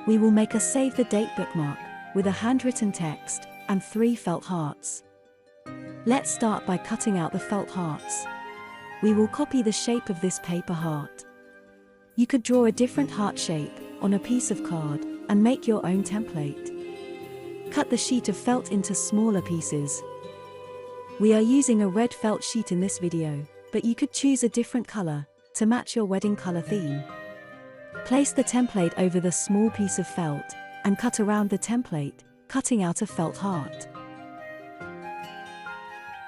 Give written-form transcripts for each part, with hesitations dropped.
We will make a save the date bookmark with a handwritten text and 3 felt hearts. Let's start by cutting out the felt hearts. We will copy the shape of this paper heart. You could draw a different heart shape on a piece of card and make your own template. Cut the sheet of felt into smaller pieces. We are using a red felt sheet in this video, but you could choose a different color to match your wedding color theme. Place the template over the small piece of felt and cut around the template, cutting out a felt heart.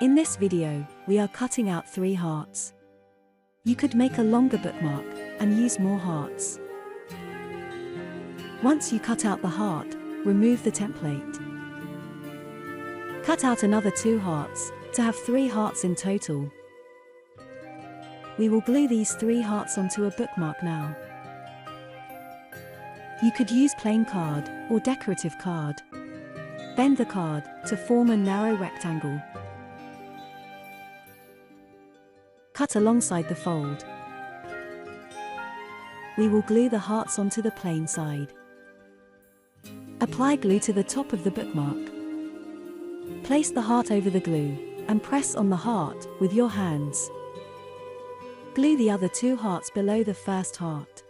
In this video, we are cutting out 3 hearts. You could make a longer bookmark and use more hearts. Once you cut out the heart, remove the template. Cut out another 2 hearts to have 3 hearts in total. We will glue these 3 hearts onto a bookmark now. You could use plain card or decorative card. Bend the card to form a narrow rectangle. Cut alongside the fold. We will glue the hearts onto the plain side. Apply glue to the top of the bookmark. Place the heart over the glue and press on the heart with your hands. Glue the other 2 hearts below the first heart.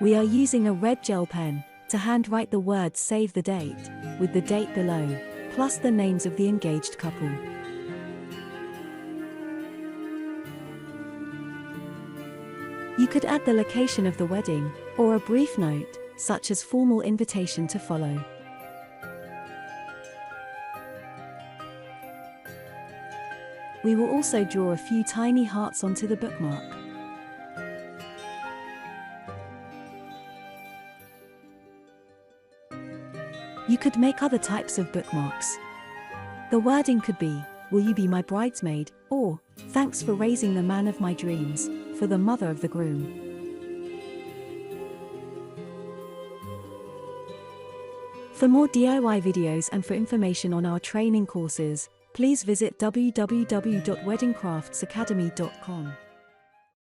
We are using a red gel pen to handwrite the words "Save the Date" with the date below, plus the names of the engaged couple. You could add the location of the wedding, or a brief note, such as formal invitation to follow. We will also draw a few tiny hearts onto the bookmark. You could make other types of bookmarks. The wording could be, "Will you be my bridesmaid?" or "Thanks for raising the man of my dreams," for the mother of the groom. For more DIY videos and for information on our training courses, please visit www.weddingcraftsacademy.com.